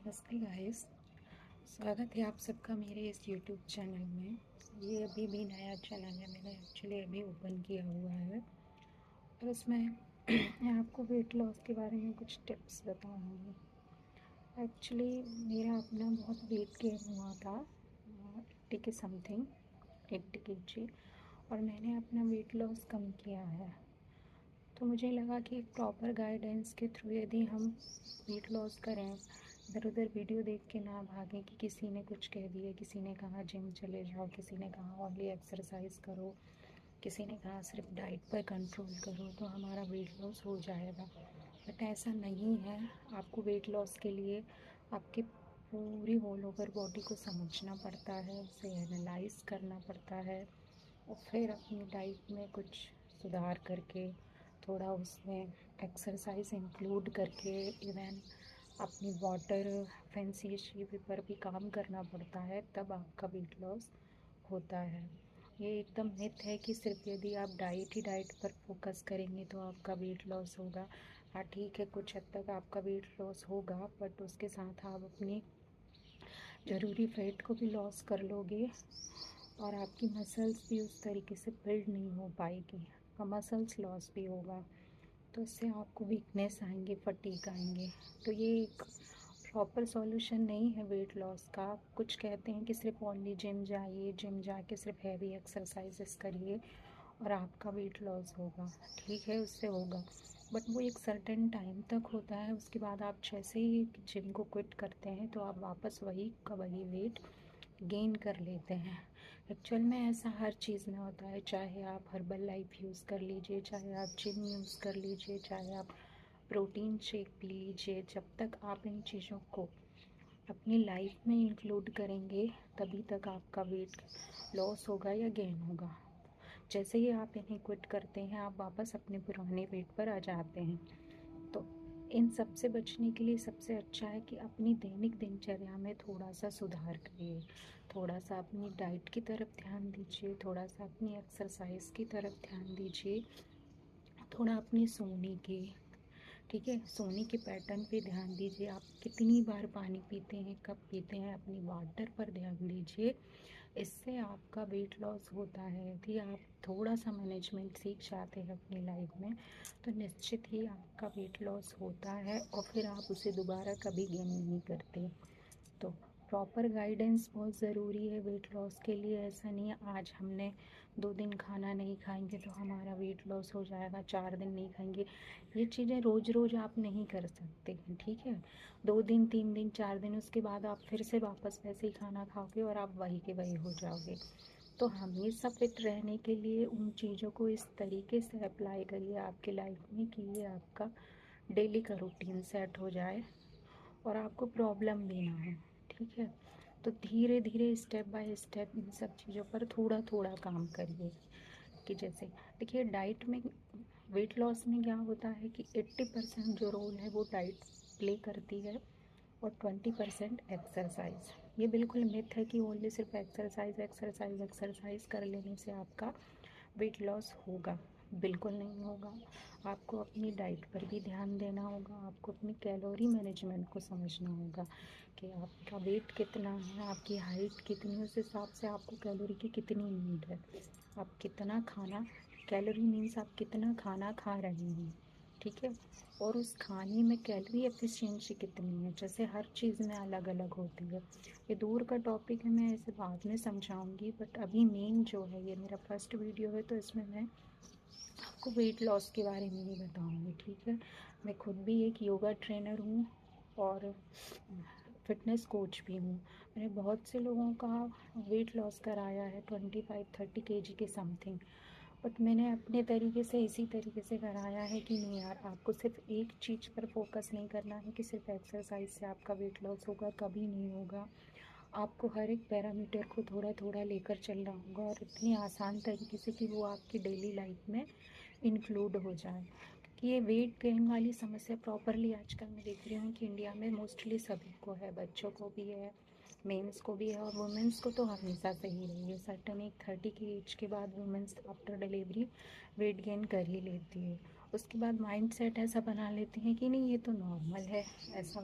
नमस्ते गाइस। स्वागत है आप सबका मेरे इस यूट्यूब चैनल में। ये अभी भी नया चैनल है, मैंने एक्चुअली अभी ओपन किया हुआ है और उसमें मैं आपको वेट लॉस के बारे में कुछ टिप्स बताऊंगी। एक्चुअली मेरा अपना बहुत वेट गेन हुआ था, 80 के समथिंग, 80 kg, और मैंने अपना वेट लॉस कम किया है। तो मुझे लगा कि एक प्रॉपर गाइडेंस के थ्रू यदि हम वेट लॉस करें, इधर उधर वीडियो देख के ना भागें कि किसी ने कुछ कह दिया, किसी ने कहा जिम चले जाओ, किसी ने कहा ओनली एक्सरसाइज करो, किसी ने कहा सिर्फ डाइट पर कंट्रोल करो तो हमारा वेट लॉस हो जाएगा। बट ऐसा नहीं है। आपको वेट लॉस के लिए आपकी पूरी होल ओवर बॉडी को समझना पड़ता है, उसे एनालाइज करना पड़ता है और फिर अपनी डाइट में कुछ सुधार करके, थोड़ा उसमें एक्सरसाइज इंक्लूड करके, इवन अपनी वाटर एफिशिएंसी पर भी काम करना पड़ता है, तब आपका वेट लॉस होता है। ये एकदम मिथ है कि सिर्फ यदि आप डाइट पर फोकस करेंगे तो आपका वेट लॉस होगा। हाँ ठीक है, कुछ हद तक आपका वेट लॉस होगा, बट उसके साथ आप अपनी ज़रूरी फैट को भी लॉस कर लोगे और आपकी मसल्स भी उस तरीके से बिल्ड नहीं हो पाएगी और मसल्स लॉस भी होगा। तो इससे आपको वीकनेस आएंगे, फटीग आएंगे। तो ये एक प्रॉपर सॉल्यूशन नहीं है वेट लॉस का। कुछ कहते हैं कि सिर्फ ओनली जिम जाइए, जिम जाके सिर्फ हैवी एक्सरसाइजेस करिए और आपका वेट लॉस होगा। ठीक है, उससे होगा, बट वो एक सर्टेन टाइम तक होता है। उसके बाद आप जैसे ही जिम को क्विट करते हैं तो आप वापस वही का वही वेट गेन कर लेते हैं। एक्चुअल में ऐसा हर चीज़ में होता है, चाहे आप हर्बल लाइफ यूज़ कर लीजिए, चाहे आप जिम यूज़ कर लीजिए, चाहे आप प्रोटीन शेक पी लीजिए। जब तक आप इन चीज़ों को अपनी लाइफ में इंक्लूड करेंगे तभी तक आपका वेट लॉस होगा या गेन होगा। जैसे ही आप इन्हें क्विट करते हैं आप वापस अपने पुराने वेट पर आ जाते हैं। तो इन सब से बचने के लिए सबसे अच्छा है कि अपनी दैनिक दिनचर्या में थोड़ा सा सुधार करिए, थोड़ा सा अपनी डाइट की तरफ ध्यान दीजिए, थोड़ा सा अपनी एक्सरसाइज की तरफ ध्यान दीजिए, थोड़ा अपनी सोने की, ठीक है, सोने के पैटर्न पे ध्यान दीजिए। आप कितनी बार पानी पीते हैं, कब पीते हैं, अपनी वाटर पर ध्यान दीजिए। इससे आपका वेट लॉस होता है। यदि आप थोड़ा सा मैनेजमेंट सीख जाते हैं अपनी लाइफ में तो निश्चित ही आपका वेट लॉस होता है और फिर आप उसे दोबारा कभी गेन नहीं करते। तो प्रॉपर गाइडेंस बहुत ज़रूरी है वेट लॉस के लिए। ऐसा नहीं है आज हमने 2 दिन खाना नहीं खाएंगे तो हमारा वेट लॉस हो जाएगा, 4 दिन नहीं खाएंगे। ये चीज़ें रोज़ रोज़ आप नहीं कर सकते हैं, ठीक है। 2 दिन, 3 दिन, 4 दिन, उसके बाद आप फिर से वापस वैसे ही खाना खाओगे और आप वही के वही हो जाओगे। तो हमेशा फिट रहने के लिए उन चीज़ों को इस तरीके से अप्लाई करिए आपकी लाइफ में कि ये आपका डेली का रूटीन सेट हो जाए और आपको प्रॉब्लम भी ना हो, ठीक है। तो धीरे धीरे, स्टेप बाय स्टेप इन सब चीज़ों पर थोड़ा थोड़ा काम करिए। कि जैसे देखिए, डाइट में, वेट लॉस में क्या होता है कि 80% जो रोल है वो डाइट प्ले करती है और 20% एक्सरसाइज। ये बिल्कुल मिथ है कि ओनली सिर्फ एक्सरसाइज एक्सरसाइज एक्सरसाइज कर लेने से आपका वेट लॉस होगा। बिल्कुल नहीं होगा। आपको अपनी डाइट पर भी ध्यान देना होगा, आपको अपनी कैलोरी मैनेजमेंट को समझना होगा कि आपका वेट कितना है, आपकी हाइट कितनी है, उस हिसाब से आपको कैलोरी की कितनी नीड है, आप कितना खाना, कैलोरी मीन्स आप कितना खाना खा रहे हैं, ठीक है। और उस खाने में कैलोरी एफिशिएंसी कितनी है, जैसे हर चीज़ में अलग अलग होती है। ये दूर का टॉपिक है, मैं इसे बाद में समझाऊंगी, बट अभी मेन जो है, ये मेरा फर्स्ट वीडियो है तो इसमें मैं आपको वेट लॉस के बारे में ही बताऊंगी, ठीक है। मैं खुद भी एक योगा ट्रेनर हूँ और फिटनेस कोच भी हूँ। मैंने बहुत से लोगों का वेट लॉस कराया है, 25-30 kg के समथिंग। बट मैंने अपने तरीके से, इसी तरीके से कराया है कि नहीं यार, आपको सिर्फ एक चीज़ पर फोकस नहीं करना है कि सिर्फ एक्सरसाइज से आपका वेट लॉस होगा, कभी नहीं होगा। आपको हर एक पैरामीटर को थोड़ा थोड़ा लेकर चलना होगा और इतनी आसान तरीके से कि वो आपकी डेली लाइफ में इंक्लूड हो जाए। कि ये वेट गेन वाली समस्या प्रॉपरली आजकल मैं देख रही हूँ कि इंडिया में मोस्टली सभी को है, बच्चों को भी है, मेंस को भी है और वुमेंस को तो हमेशा से ही रही है। सर्टन एक 30 की एज के बाद women's after delivery weight gain कर ही लेती है। उसके बाद माइंड सेट ऐसा बना लेती हैं कि नहीं ये तो नॉर्मल है, ऐसा